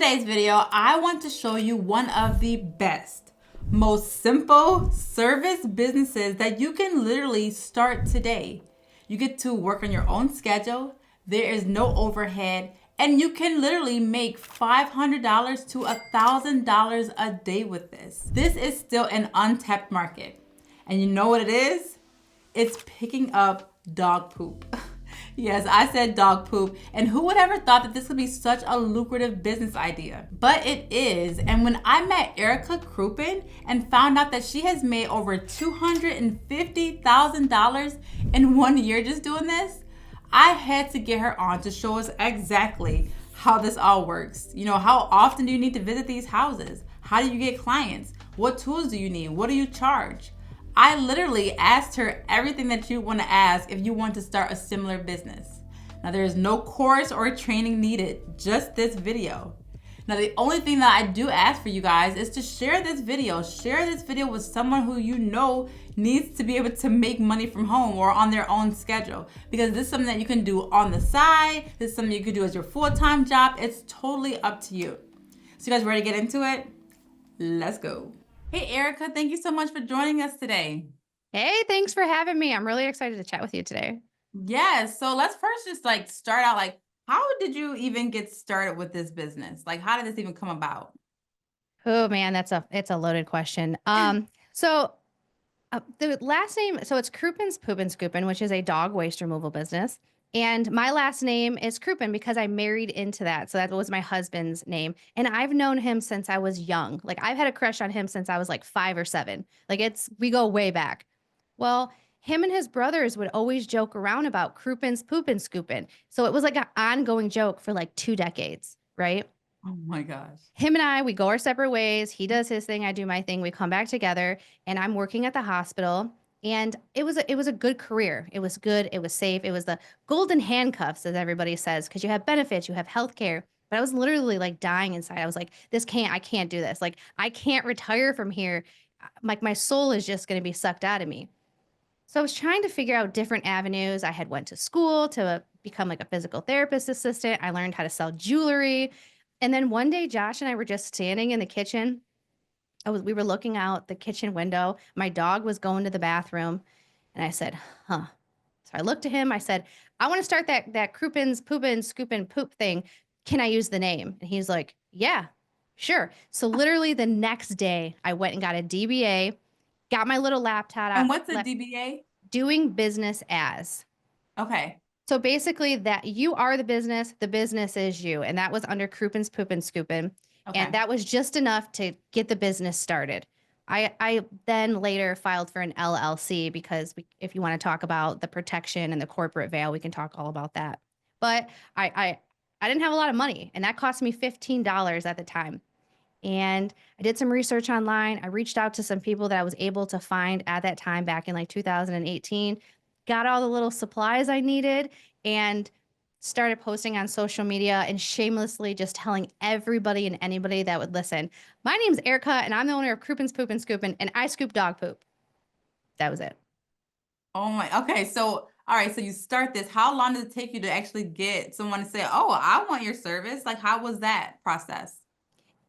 today's video, I want to show you one of the best, most simple service businesses that you can literally start today. You get to work on your own schedule, there is no overhead, and you can literally make $500 to $1,000 a day with this. This is still an untapped market. And you know what it is? It's picking up dog poop. Yes, I said dog poop. And who would ever thought that this would be such a lucrative business idea? But it is. And when I met Erika Kroopin and found out that she has made over $250,000 in 1 year just doing this, I had to get her on to show us exactly how this all works. You know, how often do you need to visit these houses? How do you get clients? What tools do you need? What do you charge? I literally asked her everything that you want to ask if you want to start a similar business. Now, there is no course or training needed, just this video. Now, the only thing that I do ask for you guys is to share this video. Share this video with someone who you know needs to be able to make money from home or on their own schedule. Because this is something that you can do on the side. This is something you could do as your full-time job. It's totally up to you. So you guys ready to get into it? Let's go. Hey, Erika, thank you so much for joining us today. Hey, thanks for having me. I'm really excited to chat with you today. Yes, so let's first just start out how did you even get started with this business? How did this even come about? Oh man, it's a loaded question. So the last name, so it's Kroopin's Poopin' Scoopin', which is a dog waste removal business. And my last name is Kroopin because I married into that. So that was my husband's name. And I've known him since I was young. I've had a crush on him since I was 5 or 7. We go way back. Well, him and his brothers would always joke around about Kroopin's Poopin' Scoopin'. So it was an ongoing joke for 2 decades, right? Oh my gosh. Him and I, we go our separate ways. He does his thing, I do my thing. We come back together, and I'm working at the hospital. And it was a good career. It was good. It was safe. It was the golden handcuffs, as everybody says, because you have benefits, you have health care. But I was literally dying inside. I was like, I can't do this. I can't retire from here. My soul is just going to be sucked out of me. So I was trying to figure out different avenues. I had went to school to become a physical therapist assistant. I learned how to sell jewelry. And then one day, Josh and I were just standing in the kitchen. We were looking out the kitchen window. My dog was going to the bathroom. And I said, huh. So I looked at him. I said, I want to start that Kroopin's Poopin' Scoopin' Poop thing. Can I use the name? And he's like, yeah, sure. So literally the next day, I went and got a DBA, got my little laptop out. And what's a DBA? Doing business as. Okay. So basically that you are the business is you. And that was under Kroopin's Poopin' Scoopin'. Okay. And that was just enough to get the business started. I then later filed for an LLC because if you want to talk about the protection and the corporate veil, we can talk all about that. But I didn't have a lot of money, and that cost me $15 at the time. And I did some research online. I reached out to some people that I was able to find at that time back in 2018, got all the little supplies I needed, and started posting on social media and shamelessly just telling everybody and anybody that would listen. My name's Erika, and I'm the owner of Kroopin's Poopin' Scoopin', and I scoop dog poop. That was it. Oh my, okay. So, all right. So you start this. How long did it take you to actually get someone to say, oh, I want your service? How was that process?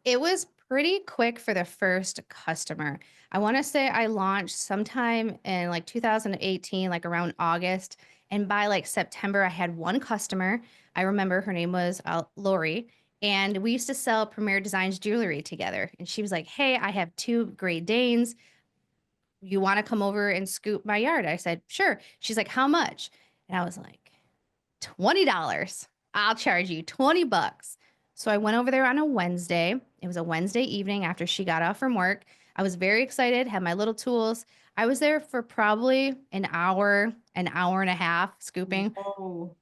It was pretty quick for the first customer. I want to say I launched sometime in 2018, around August. And by September, I had one customer. I remember her name was Lori. And we used to sell Premier Designs jewelry together. And she was like, hey, I have 2 Great Danes. You want to come over and scoop my yard? I said, sure. She's like, how much? And I was like, $20. I'll charge you 20 bucks. So I went over there on a Wednesday. It was a Wednesday evening after she got off from work. I was very excited, had my little tools. I was there for probably an hour and a half scooping. Oh,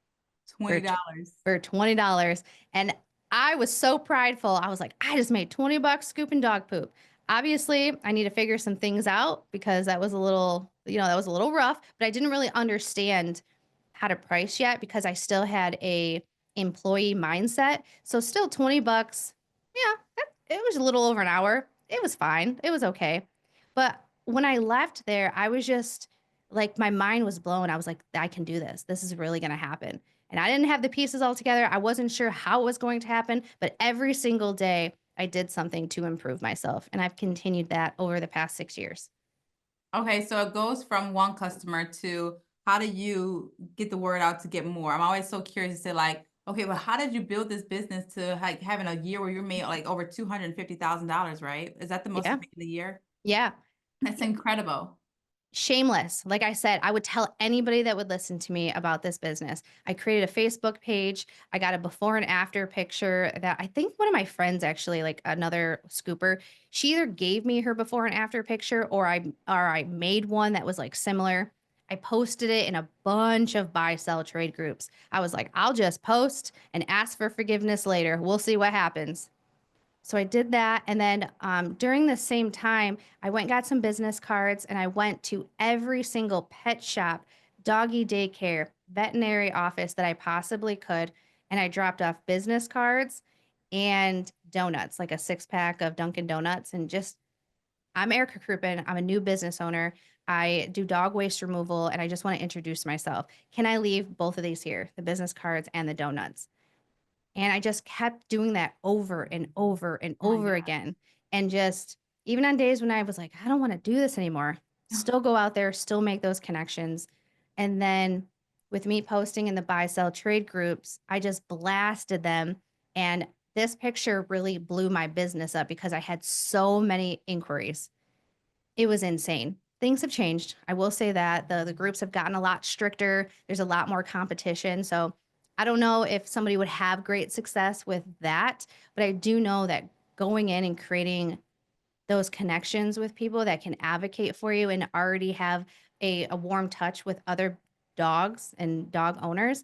$20. For $20. And I was so prideful. I was like, I just made 20 bucks scooping dog poop. Obviously, I need to figure some things out because that was a little, that was a little rough, but I didn't really understand how to price yet because I still had a employee mindset. So still 20 bucks. Yeah, it was a little over an hour. It was fine. It was okay. But when I left there, I was just my mind was blown. I was like, I can do this. This is really going to happen. And I didn't have the pieces all together. I wasn't sure how it was going to happen, but every single day I did something to improve myself. And I've continued that over the past 6 years. Okay, so it goes from one customer to how do you get the word out to get more? I'm always so curious to say like, okay, well, how did you build this business to like having a year where you made like over $250,000, right? Is that the most you Yeah. make in a year? Yeah. That's incredible. Shameless. Like I said, I would tell anybody that would listen to me about this business. I created a Facebook page. I got a before and after picture that I think one of my friends actually, like another scooper, she either gave me her before and after picture or I made one that was like similar. I posted it in a bunch of buy sell trade groups. I was like, I'll just post and ask for forgiveness later. We'll see what happens. So I did that. And then during the same time, I went and got some business cards and I went to every single pet shop, doggy daycare, veterinary office that I possibly could. And I dropped off business cards and donuts, like a 6 pack of Dunkin' Donuts. And just, I'm Erika Kroopin. I'm a new business owner. I do dog waste removal and I just want to introduce myself. Can I leave both of these here, the business cards and the donuts? And I just kept doing that over and over and Oh my over God. again. And just even on days when I was like, I don't want to do this anymore, still go out there, still make those connections. And then with me posting in the buy sell trade groups, I just blasted them. And this picture really blew my business up because I had so many inquiries. It was insane. Things have changed. I will say that the groups have gotten a lot stricter. There's a lot more competition. So I don't know if somebody would have great success with that, but I do know that going in and creating those connections with people that can advocate for you and already have a warm touch with other dogs and dog owners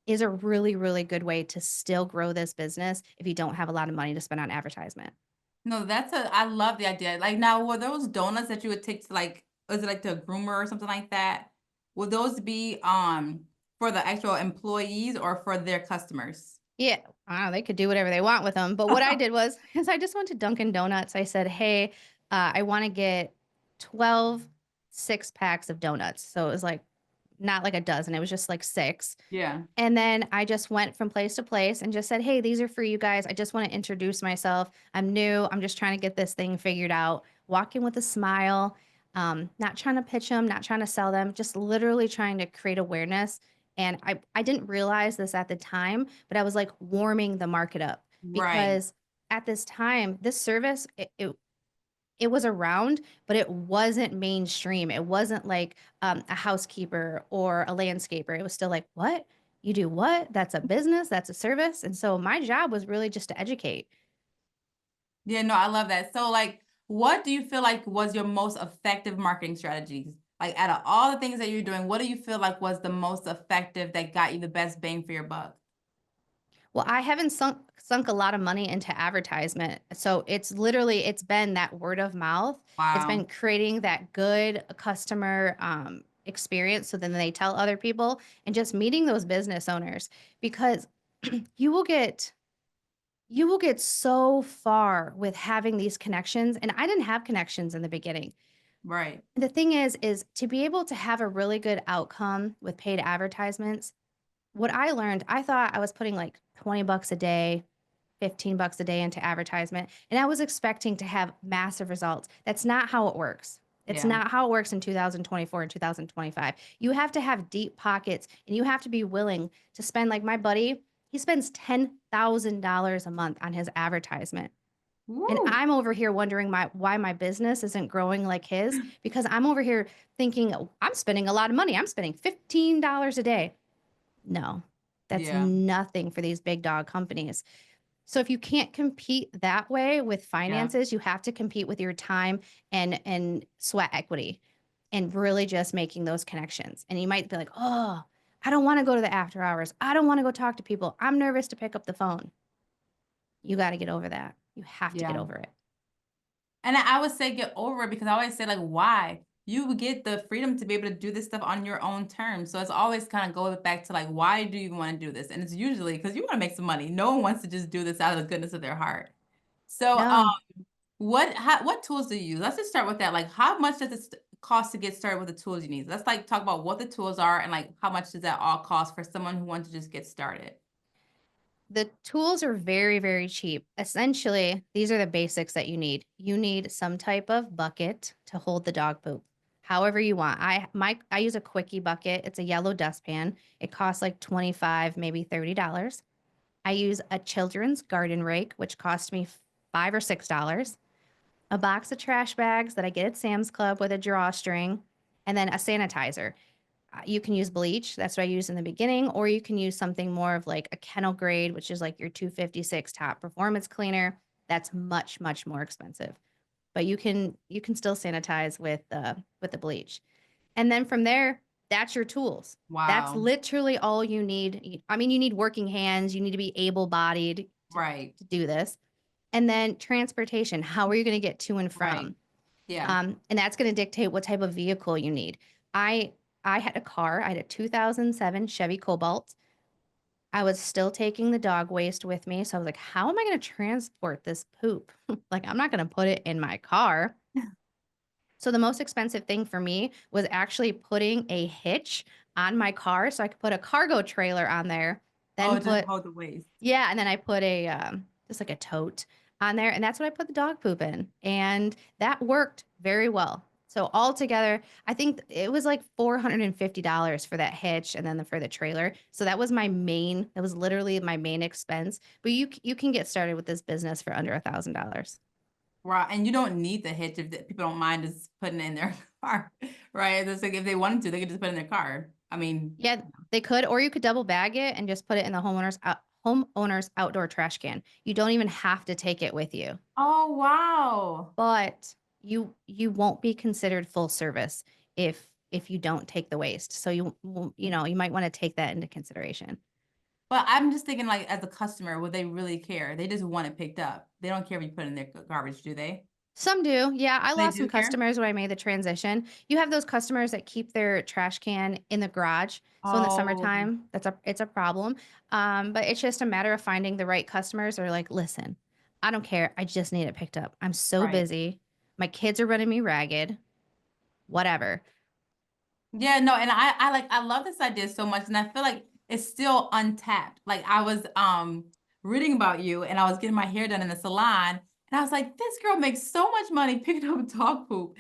is a really, really good way to still grow this business if you don't have a lot of money to spend on advertisement. No, I love the idea. Like now, were those donuts that you would take to like, is it like to a groomer or something like that? Would those be for the actual employees or for their customers? Yeah, I don't know, they could do whatever they want with them. But what I did was, because I just went to Dunkin' Donuts, I said, hey, I want to get 12 6 packs of donuts. So it was like not like a dozen, it was just like six. Yeah. And then I just went from place to place and just said, hey, these are for you guys. I just want to introduce myself. I'm new. I'm just trying to get this thing figured out. Walk in with a smile, not trying to pitch them, not trying to sell them, just literally trying to create awareness. And I didn't realize this at the time, but I was like warming the market up Right. because at this time, this service, it was around, but it wasn't mainstream. It wasn't like a housekeeper or a landscaper. It was still like, what? You do what? That's a business, that's a service. And so my job was really just to educate. Yeah, no, I love that. So like, what do you feel like was your most effective marketing strategies? Like out of all the things that you're doing, what do you feel like was the most effective that got you the best bang for your buck? Well, I haven't sunk a lot of money into advertisement. So it's been that word of mouth. It's been Wow. creating that good customer experience so then they tell other people and just meeting those business owners because you will get you will get so far with having these connections. And I didn't have connections in the beginning. Right. The thing is to be able to have a really good outcome with paid advertisements. What I learned, I thought I was putting like 20 bucks a day, 15 bucks a day into advertisement, and I was expecting to have massive results. That's not how it works. It's Yeah. not how it works in 2024 and 2025. You have to have deep pockets and you have to be willing to spend, like my buddy, he spends $10,000 a month on his advertisement. And Woo. I'm over here wondering why my business isn't growing like his because I'm over here thinking, "Oh, I'm spending a lot of money. I'm spending $15 a day." No, that's Yeah. nothing for these big dog companies. So if you can't compete that way with Yeah. finances, you have to compete with your time and sweat equity and really just making those connections. And you might be like, "Oh, I don't want to go to the after hours. I don't want to go talk to people. I'm nervous to pick up the phone." You got to get over that. You have to get Yeah. over it. And I would say get over it because I always say like, why? You would get the freedom to be able to do this stuff on your own terms. So it's always kind of goes back to like, why do you want to do this? And it's usually because you want to make some money. No one wants to just do this out of the goodness of their heart. So, No. what tools do you use? Let's just start with that. Like, how much does it cost to get started with the tools you need? Let's like talk about what the tools are and like how much does that all cost for someone who wants to just get started? The tools are very, very cheap. Essentially, these are the basics that you need. You need some type of bucket to hold the dog poop. However you want. I use a quickie bucket. It's a yellow dustpan. It costs like 25, maybe $30. I use a children's garden rake, which cost me $5 or $6. A box of trash bags that I get at Sam's Club with a drawstring, and then a sanitizer. You can use bleach. That's what I used in the beginning, or you can use something more of like a kennel grade, which is like your 256 top performance cleaner. That's much, much more expensive, but you can still sanitize with the bleach. And then from there, that's your tools. That's Wow. literally all you need. I mean, you need working hands. You need to be able-bodied Right. to do this. And then transportation. How are you going to get to and Wow. from? Yeah. And that's going to dictate what type of vehicle you need. I I had a car. I had a 2007 Chevy Cobalt. I was still taking the dog waste with me, so I was like, "How am I going to transport this poop? Like, I'm not going to put it in my car." So the most expensive thing for me was actually putting a hitch on my car so I could put a cargo trailer on there, then Oh, to put hold the waste. yeah, and then I put a just like a tote on there, and that's what I put the dog poop in, and that worked very well. So altogether, I think it was like $450 for that hitch, and then for the trailer. So that was my main. That was literally my main expense. But you can get started with this business for under $1,000. Right. And you don't need the hitch if people don't mind just putting it in their car. Right. It's like if they wanted to, they could just put it in their car. I mean, Yeah, they could, or you could double bag it and just put it in the homeowner's outdoor trash can. You don't even have to take it with you. oh wow. But you won't be considered full service if you don't take the waste. So you might want to take that into consideration. But I'm just thinking like as a customer, would they really care? They just want it picked up. They don't care if you put it in their garbage, do they? Some do. Yeah, I They lost some do care? customers when I made the transition. You have those customers that keep their trash can in the garage. So in the Oh, summertime, it's a problem. But it's just a matter of finding the right customers who are like, listen, I don't care. I just need it picked up. I'm so right. busy. My kids are running me ragged. Whatever. Yeah, no, and I love this idea so much, and I feel like it's still untapped. Like I was reading about you, and I was getting my hair done in the salon, and I was like, this girl makes so much money picking up dog poop.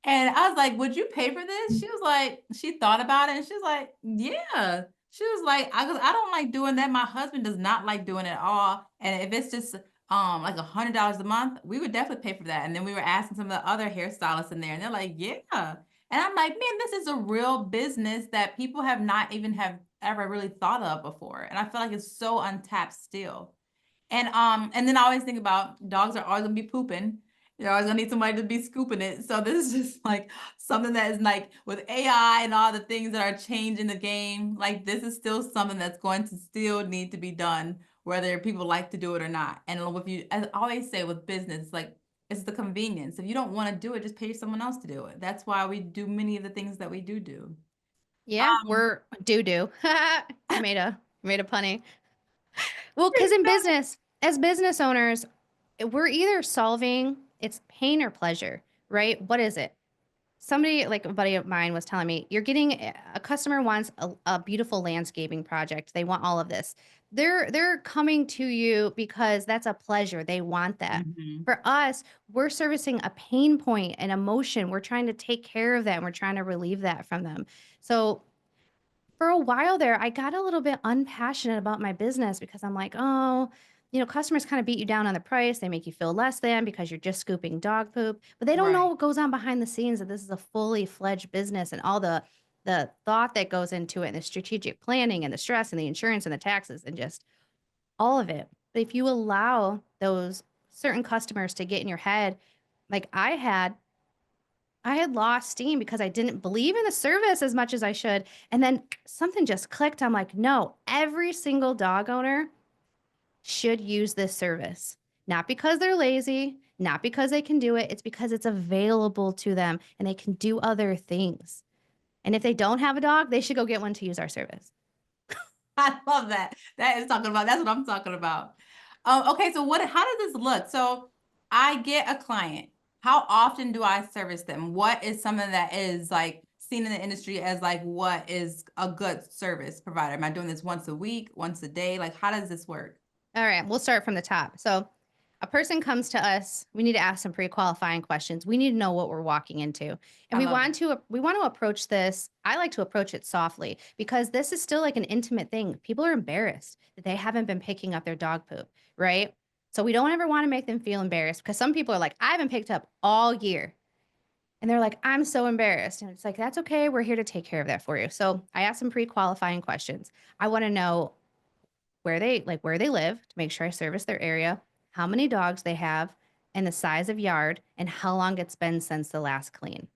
And I was like, would you pay for this? She was like, she thought about it, and she was like, yeah. She was like, I don't like doing that. My husband does not like doing it at all. And if it's just like $100 a month, we would definitely pay for that. And then we were asking some of the other hairstylists in there, and they're like, yeah. And I'm like, man, this is a real business that people have not even have ever really thought of before. And I feel like it's so untapped still. And then I always think about dogs are always gonna be pooping. You're always gonna need somebody to be scooping it. So this is just like something that is like with AI and all the things that are changing the game, like this is still something that's going to still need to be done, whether people like to do it or not. And if you, as I always say with business, like it's the convenience. If you don't want to do it, just pay someone else to do it. That's why we do many of the things that we do. Yeah, we're doo doo. I made a punny. Well, because in business, as business owners, we're either solving it's pain or pleasure, right? What is it? Somebody like a buddy of mine was telling me, you're getting a customer wants a beautiful landscaping project. They want all of this. They're coming to you because that's a pleasure. They want that. Mhm. For us, we're servicing a pain point, an emotion. We're trying to take care of that and we're trying to relieve that from them. So for a while there, I got a little bit unpassionate about my business because I'm like, oh, customers kind of beat you down on the price. They make you feel less than because you're just scooping dog poop, but they don't know Right. what goes on behind the scenes, that this is a fully fledged business and all the thought that goes into it and the strategic planning and the stress and the insurance and the taxes and just all of it. But if you allow those certain customers to get in your head, like I had lost steam because I didn't believe in the service as much as I should. And then something just clicked. I'm like, no, every single dog owner should use this service. Not because they're lazy, not because they can do it. It's because it's available to them and they can do other things. And if they don't have a dog, they should go get one to use our service. I love that. That's what I'm talking about. Okay, so how does this look? So I get a client. How often do I service them? What is something that is like seen in the industry as like what is a good service provider? Am I doing this once a week, once a day? Like, how does this work? All right, we'll start from the top. So, a person comes to us, we need to ask some pre-qualifying questions. We need to know what we're walking into. And I love that. we want to approach this, I like to approach it softly because this is still like an intimate thing. People are embarrassed that they haven't been picking up their dog poop, right? So we don't ever want to make them feel embarrassed because some people are like, I haven't picked up all year. And they're like, I'm so embarrassed. And it's like, that's okay. We're here to take care of that for you. So I ask some pre-qualifying questions. I want to know where they live to make sure I service their area, how many dogs they have, and the size of yard, and how long it's been since the last clean.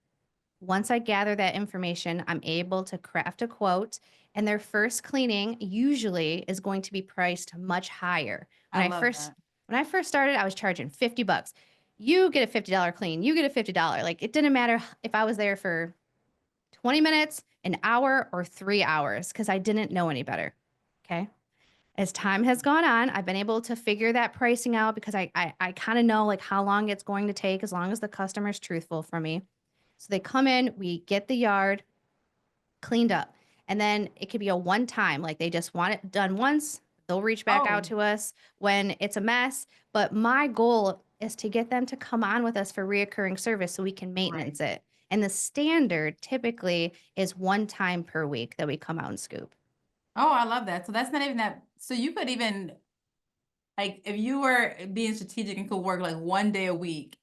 Once I gather that information, I'm able to craft a quote, and their first cleaning usually is going to be priced much higher. I love that. When I first started, I was charging $50. You get a $50 clean, you get a $50. Like it didn't matter if I was there for 20 minutes, an hour, or 3 hours because I didn't know any better. Okay. As time has gone on, I've been able to figure that pricing out because I kind of know like how long it's going to take as long as the customer's truthful for me. So they come in, we get the yard cleaned up. And then it could be a one time, like they just want it done once. They'll reach back out Oh, to us when it's a mess. But my goal is to get them to come on with us for reoccurring service so we can right. maintenance it. And the standard typically is one time per week that we come out and scoop. Oh, I love that. So that's not even that. So you could even like if you were being strategic and could work like one day a week,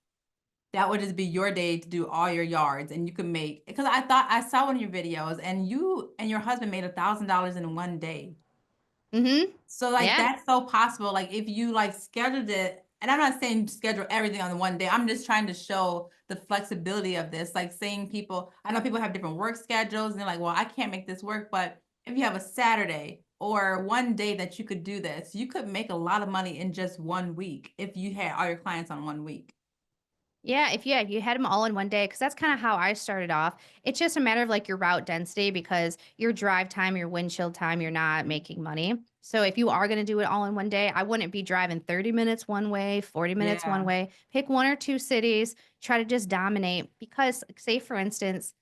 that would just be your day to do all your yards, and you could make because I thought I saw one of your videos, and you and your husband made $1,000 in one day. Mm-hmm. So like Yeah. that's so possible. Like if you like scheduled it, and I'm not saying schedule everything on the one day. I'm just trying to show the flexibility of this. Like saying people, I know people have different work schedules and they're like, well, I can't make this work. But if you have a Saturday or one day that you could do this, you could make a lot of money in just one week if you had all your clients on one week. Yeah, if you had them all in one day, because that's kind of how I started off. It's just a matter of like your route density because your drive time, your windshield time, you're not making money. So if you are going to do it all in one day, I wouldn't be driving 30 minutes one way, 40 minutes one Yeah. way. Pick one or two cities, try to just dominate. Because, say for instance,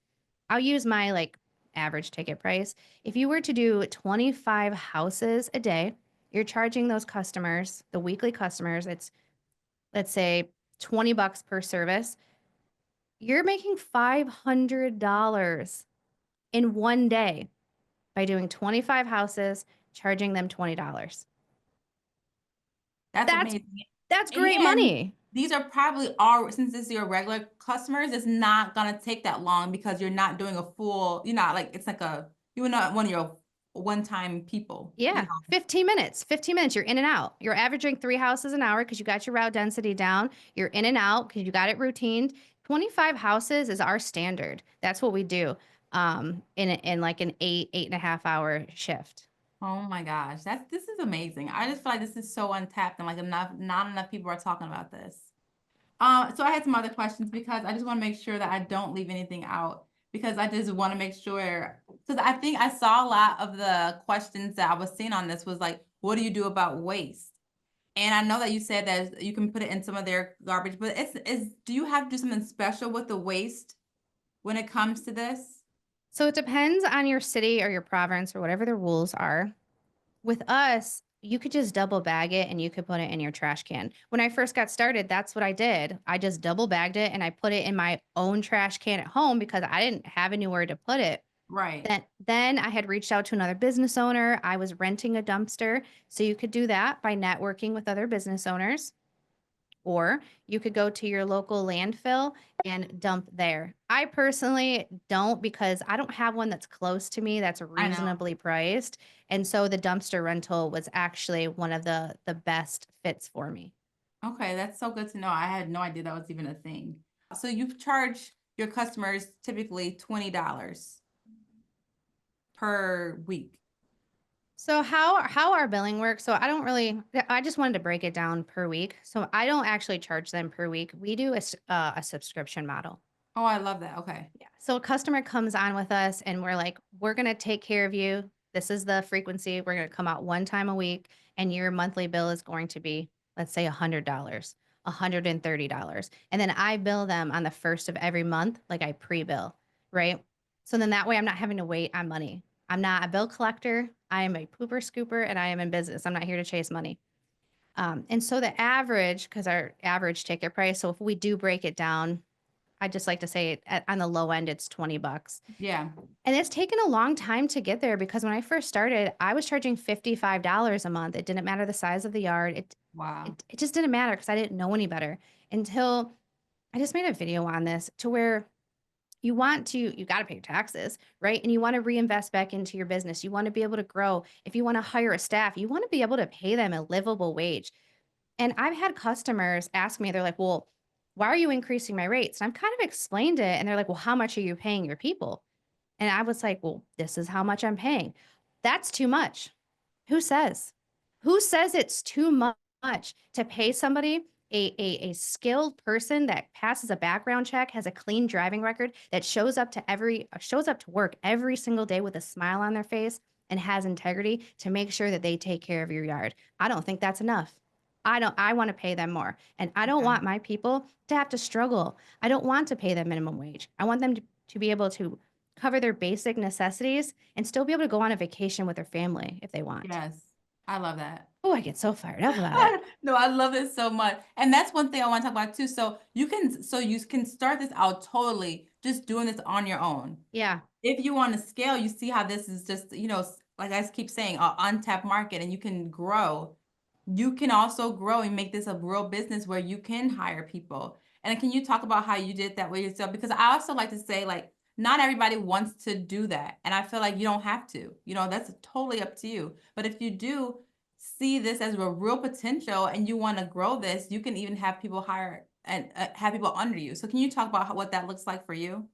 I'll use my like average ticket price. If you were to do 25 houses a day, you're charging those customers, the weekly customers, it's let's say $20 per service, you're making $500 in one day by doing 25 houses, charging them $20. That's That's amazing. that's great And money. these are probably all, since this is your regular customers, it's not gonna take that long because you're not doing a full, you're not like, it's like a, you're not one of your one-time people, you Yeah, know? 15 minutes. 15 minutes, you're in and out. You're averaging 3 houses an hour because you got your route density down. You're in and out because you got it routined. 25 houses is our standard. That's what we do in like an 8.5 hour shift. Oh my gosh, this is amazing. I just feel like this is so untapped and like not enough people are talking about this. So I had some other questions because I just want to make sure that I don't leave anything out because I just want to make sure because I think I saw a lot of the questions that I was seeing on this was like, what do you do about waste? And I know that you said that you can put it in some of their garbage, but do you have to do something special with the waste when it comes to this? So it depends on your city or your province or whatever the rules are. With us, you could just double bag it and you could put it in your trash can. When I first got started, that's what I did. I just double bagged it and I put it in my own trash can at home because I didn't have anywhere to put it. Right. Then I had reached out to another business owner. I was renting a dumpster. So you could do that by networking with other business owners. Or you could go to your local landfill and dump there. I personally don't because I don't have one that's close to me that's I know. reasonably priced. And so the dumpster rental was actually one of the best fits for me. Okay, that's so good to know. I had no idea that was even a thing. So you charge your customers typically $20 per week. So how our billing works? So I just wanted to break it down per week. So I don't actually charge them per week. We do a subscription model. Oh, I love that. Okay. Yeah. So a customer comes on with us and we're like, we're going to take care of you. This is the frequency. We're going to come out one time a week and your monthly bill is going to be, let's say $100. $130. And then I bill them on the first of every month, like I pre-bill, right? So then that way I'm not having to wait on money. I'm not a bill collector. I am a pooper scooper and I am in business. I'm not here to chase money. And so the average, because our average ticket price, so if we do break it down, I just like to say on the low end, it's $20. Yeah. And it's taken a long time to get there because when I first started, I was charging $55 a month. It didn't matter the size of the yard. Wow. It just didn't matter because I didn't know any better until I just made a video on this to where you got to pay your taxes, right? And you want to reinvest back into your business. You want to be able to grow. If you want to hire a staff, you want to be able to pay them a livable wage. And I've had customers ask me, they're like, well, why are you increasing my rates? And I've kind of explained it. And they're like, well, how much are you paying your people? And I was like, well, this is how much I'm paying. That's too much. Who says? Who says it's too much to pay somebody, a skilled person that passes a background check, has a clean driving record, that shows up to work every single day with a smile on their face and has integrity to make sure that they take care of your yard? I don't think that's enough. I want to pay them more. And I don't Okay. want my people to have to struggle. I don't want to pay them minimum wage. I want them to be able to cover their basic necessities and still be able to go on a vacation with their family if they want. Yes. I love that. Oh, I get so fired up about it. No, I love it so much. And that's one thing I want to talk about too. So you can start this out totally just doing this on your own. Yeah. If you want to scale, you see how this is just, like I keep saying, an untapped market and you can grow. You can also grow and make this a real business where you can hire people. And can you talk about how you did that with yourself? Because I also like to say, like, not everybody wants to do that. And I feel like you don't have to. That's totally up to you. But if you do see this as a real potential and you want to grow this, you can even have people hire and have people under you. So can you talk about what that looks like for you?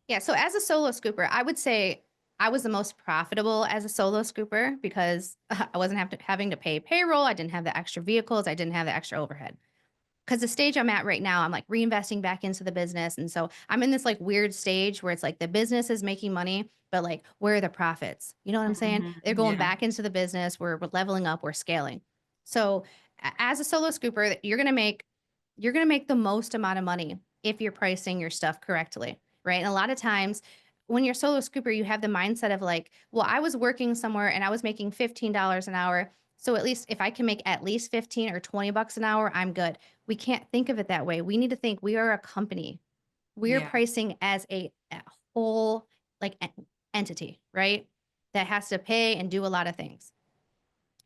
Yeah. So as a solo scooper, I would say I was the most profitable as a solo scooper because I wasn't having to pay payroll. I didn't have the extra vehicles. I didn't have the extra overhead. Because the stage I'm at right now, I'm like reinvesting back into the business. And so I'm in this like weird stage where it's like the business is making money, but like, where are the profits? You know what I'm saying? They're going Yeah. back into the business. We're leveling up, we're scaling. So as a solo scooper, you're gonna make the most amount of money if you're pricing your stuff correctly, right? And a lot of times when you're solo scooper, you have the mindset of like, well, I was working somewhere and I was making $15 an hour. So at least if I can make at least 15 or 20 bucks an hour, I'm good. We can't think of it that way. We need to think we are a company. We are Yeah. pricing as a whole like entity, right? That has to pay and do a lot of things.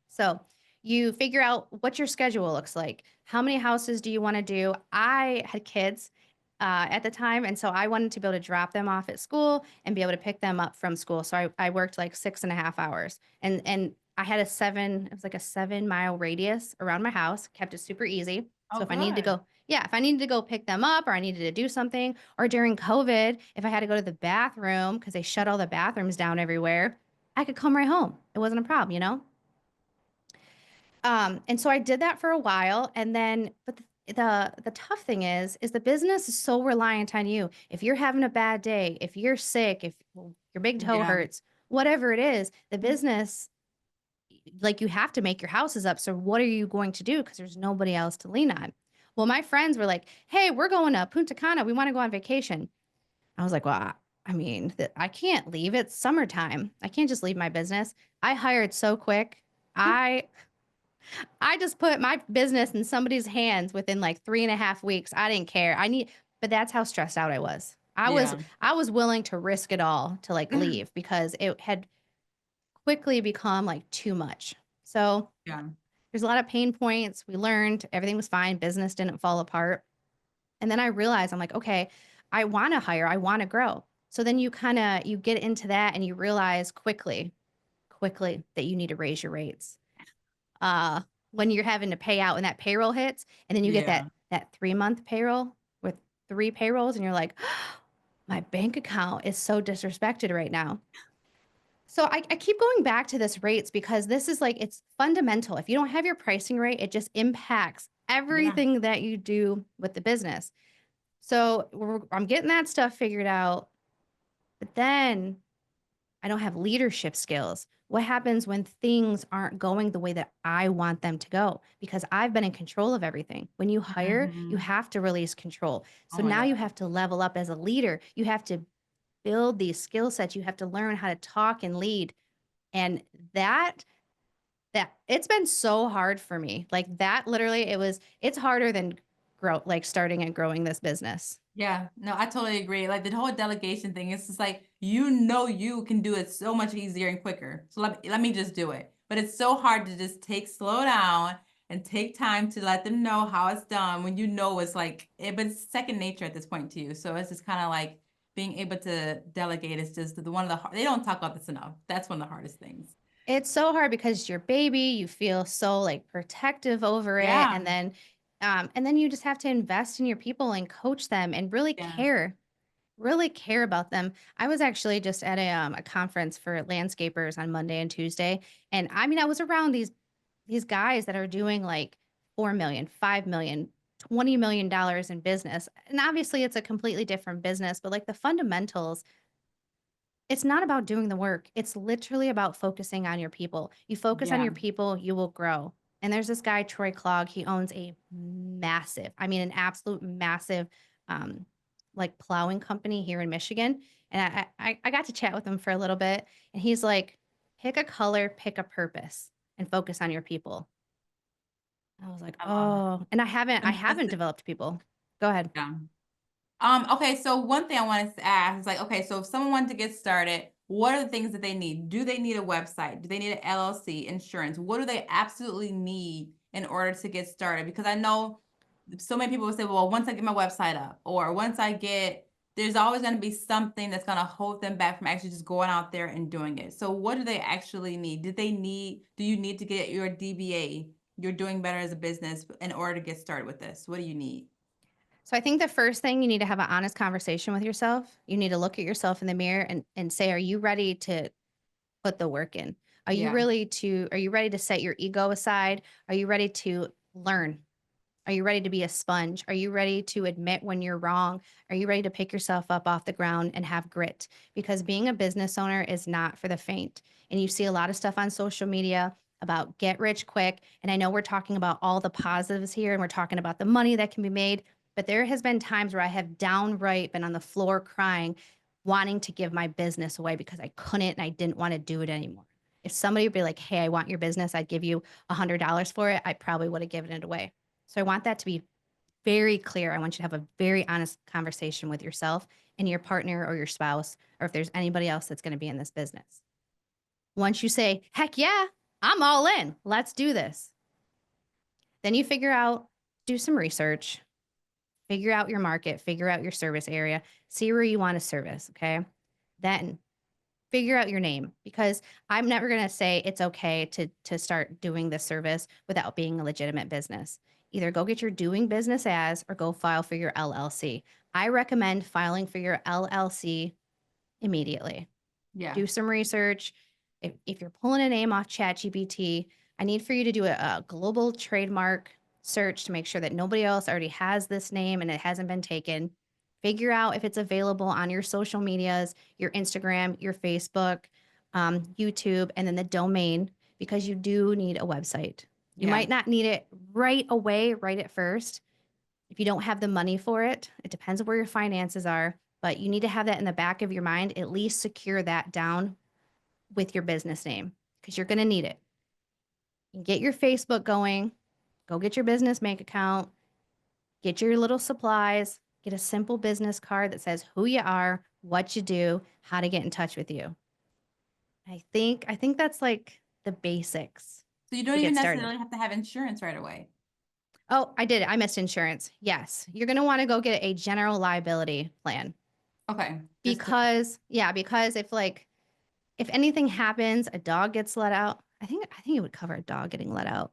So you figure out what your schedule looks like. How many houses do you want to do? I had kids at the time, and so I wanted to be able to drop them off at school and be able to pick them up from school. So I worked like 6.5 hours, and I had it was like a 7 mile radius around my house. Kept it super easy. Oh, So if I needed to good. go, yeah, if I needed to go pick them up or I needed to do something, or during COVID, if I had to go to the bathroom because they shut all the bathrooms down everywhere, I could come right home. It wasn't a problem, you know? And so I did that for a while, and then, but the tough thing is the business is so reliant on you. If you're having a bad day, if you're sick, if your big toe Yeah. hurts, whatever it is, the business, like you have to make your houses up. So what are you going to do? Because there's nobody else to lean on. Well, my friends were like, "Hey, we're going to Punta Cana. We want to go on vacation." I was like, "Well, I mean, I can't leave. It's summertime. I can't just leave my business." I hired so quick. I I just put my business in somebody's hands within like 3.5 weeks. I didn't care. But that's how stressed out I was. Yeah. I was willing to risk it all to like leave because it had quickly become like too much. So Yeah. there's a lot of pain points. We learned everything was fine. Business didn't fall apart. And then I realized I'm like, okay, I want to hire, I want to grow. So then you get into that and you realize quickly that you need to raise your rates uh, when you're having to pay out and that payroll hits, and then you get Yeah. that 3 month payroll with 3 payrolls, and you're like, my bank account is so disrespected right now. So I keep going back to this rates because this is like it's fundamental. If you don't have your pricing rate, it just impacts Yeah. everything that you do with the business. So I'm getting that stuff figured out, but then I don't have leadership skills. What happens when things aren't going the way that I want them to go? Because I've been in control of everything. When you hire, you Mhm. have to release control. Oh So my now you God. have to level up as a leader. You have to build these skill sets. You have to learn how to talk and lead. And that it's been so hard for me. Like that literally it's harder than starting and growing this business. Yeah, no, I totally agree. Like the whole delegation thing, it's just like you can do it so much easier and quicker. So let me just do it. But it's so hard to just slow down and take time to let them know how it's done when you know it's like but it's second nature at this point to you. So it's just kind of like being able to delegate is just one of they don't talk about this enough. That's one of the hardest things. It's so hard because it's your baby, you feel so like protective over it, Yeah. and then you just have to invest in your people and coach them and Yeah. really care about them. I was actually just at a conference for landscapers on Monday and Tuesday, and I mean I was around these guys that are doing like 4 million, 5 million, $20 million in business. And obviously it's a completely different business, but like the fundamentals, it's not about doing the work. It's literally about focusing on your people. You focus on Yeah. your people, you will grow. And there's this guy, Troy Clogg. He owns an absolute massive, um, like plowing company here in Michigan. And I got to chat with him for a little bit. And he's like, pick a color, pick a purpose, and focus on your people. I was like, I love it. oh, and I haven't Simplicity. developed people. Go ahead. Yeah. Okay, so one thing I wanted to ask is like, okay, so if someone wanted to get started, what are the things that they need? Do they need a website? Do they need an LLC, insurance? What do they absolutely need in order to get started? Because I know so many people will say, well, once I get my website up, or once I get, there's always going to be something that's going to hold them back from actually just going out there and doing it. So what do they actually need? Do you need to get your DBA? You're doing better as a business in order to get started with this. What do you need? So I think the first thing you need to have an honest conversation with yourself. You need to look at yourself in the mirror and say, are you ready to put the work in? Yeah, Are you ready to set your ego aside? Are you ready to learn? Are you ready to be a sponge? Are you ready to admit when you're wrong? Are you ready to pick yourself up off the ground and have grit? Because being a business owner is not for the faint. And you see a lot of stuff on social media about get rich quick. And I know we're talking about all the positives here and we're talking about the money that can be made. But there has been times where I have downright been on the floor crying, wanting to give my business away because I couldn't and I didn't want to do it anymore. If somebody would be like, hey, I want your business, I'd give you $100 for it, I probably would have given it away. So I want that to be very clear. I want you to have a very honest conversation with yourself and your partner or your spouse, or if there's anybody else that's going to be in this business. Once you say, heck yeah, I'm all in, let's do this. Then you do some research, figure out your market, figure out your service area, see where you want to service. Okay. Then figure out your name because I'm never going to say it's okay to start doing this service without being a legitimate business. Either go get your doing business as or go file for your LLC. I recommend filing for your LLC immediately. yeah. Do some research. If you're pulling a name off ChatGPT, I need for you to do a global trademark search to make sure that nobody else already has this name and it hasn't been taken. Figure out if it's available on your social medias, your Instagram, your Facebook, YouTube, and then the domain, because you do need a website. You Yeah. might not need it right away, right at first. If you don't have the money for it, it depends on where your finances are, but you need to have that in the back of your mind, at least secure that down with your business name because you're going to need it. You can get your Facebook going, go get your business bank account, get your little supplies, get a simple business card that says who you are, what you do, how to get in touch with you. I think that's like the basics So you don't to even get started. necessarily have to have insurance right away. Oh, I did it. I missed insurance. Yes. You're going to want to go get a general liability plan Okay. Just to, because if anything happens, a dog gets let out. I think it would cover a dog getting let out.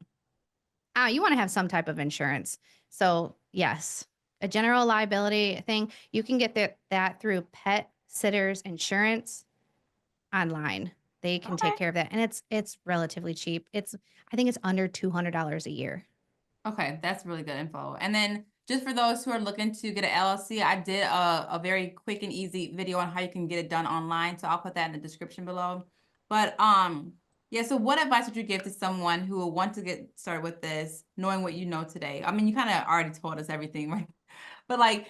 You want to have some type of insurance. So yes, a general liability thing. You can get that through Pet Sitters Insurance online. They can okay. take care of that, and it's relatively cheap. I think it's under $200 a year. Okay. That's really good info. And then just for those who are looking to get an LLC, I did a very quick and easy video on how you can get it done online. So I'll put that in the description below. But Yeah, so what advice would you give to someone who will want to get started with this, knowing what you know today? I mean, you kind of already told us everything, right? But like,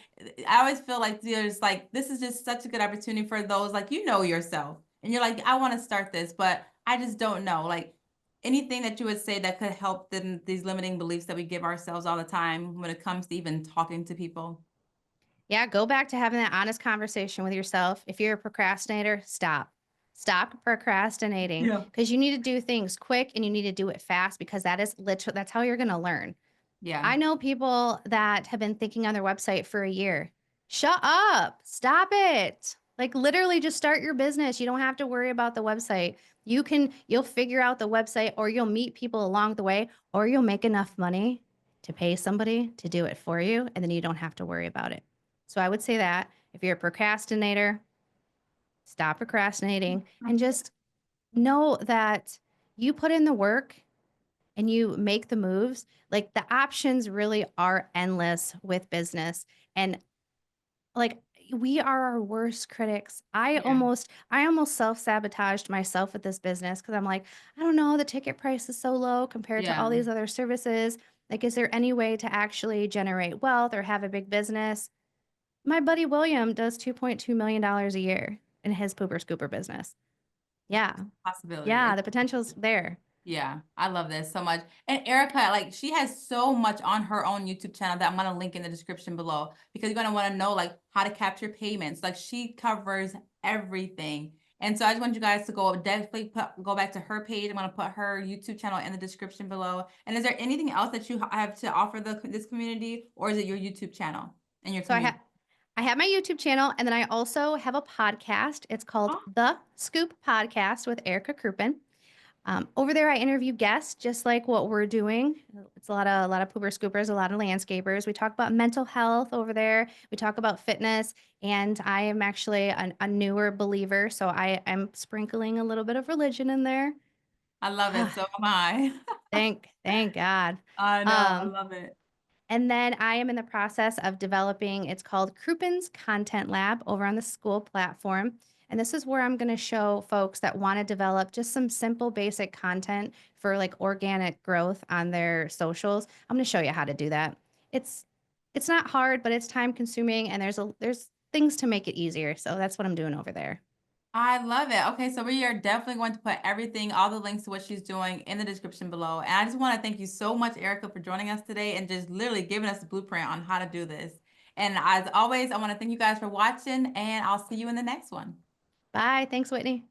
I always feel like there's like, this is just such a good opportunity for those, like, you know yourself, and you're like, I want to start this, but I just don't know. Like, anything that you would say that could help them, these limiting beliefs that we give ourselves all the time when it comes to even talking to people? Yeah, go back to having that honest conversation with yourself. If you're a procrastinator, stop. Stop procrastinating Yeah. because you need to do things quick and you need to do it fast because that is literally that's how you're going to learn. Yeah. I know people that have been thinking on their website for a year. Shut up. Stop it. Like literally just start your business. You don't have to worry about the website. You'll figure out the website or you'll meet people along the way or you'll make enough money to pay somebody to do it for you and then you don't have to worry about it. So I would say that if you're a procrastinator, stop procrastinating and just know that you put in the work and you make the moves, like the options really are endless with business. And like we are our worst critics. Yeah. I almost self-sabotaged myself with this business because I'm like, I don't know, the ticket price is so low compared to Yeah. all these other services. Like, is there any way to actually generate wealth or have a big business? My buddy William does $2.2 million a year in his pooper scooper business. Yeah. Possibility. Yeah, the potential's there. Yeah, I love this so much. And Erica, like she has so much on her own YouTube channel that I'm gonna link in the description below because you're gonna want to know like how to capture payments. Like she covers everything. And so I just want you guys to go back to her page. I'm gonna put her YouTube channel in the description below. And is there anything else that you have to offer this community, or is it your YouTube channel and your So community? I have my YouTube channel and then I also have a podcast. It's called Oh, The Scoop Podcast with Erika Kroopin. Over there, I interview guests just like what we're doing. It's a lot of pooper scoopers, a lot of landscapers. We talk about mental health over there. We talk about fitness, and I am actually a newer believer, so I'm sprinkling a little bit of religion in there. I love it. So am I. Thank God. I know. I Um, love it. and then I am in the process of developing, it's called Kroopin's Content Lab over on the school platform. And this is where I'm going to show folks that want to develop just some simple, basic content for like organic growth on their socials. I'm going to show you how to do that. It's it's not hard, but it's time consuming and there's things to make it easier. So that's what I'm doing over there. I love it. Okay, so we are definitely going to put everything, all the links to what she's doing in the description below. And I just want to thank you so much, Erica, for joining us today and just literally giving us a blueprint on how to do this. And as always, I want to thank you guys for watching, and I'll see you in the next one. Bye. Thanks, Whitney.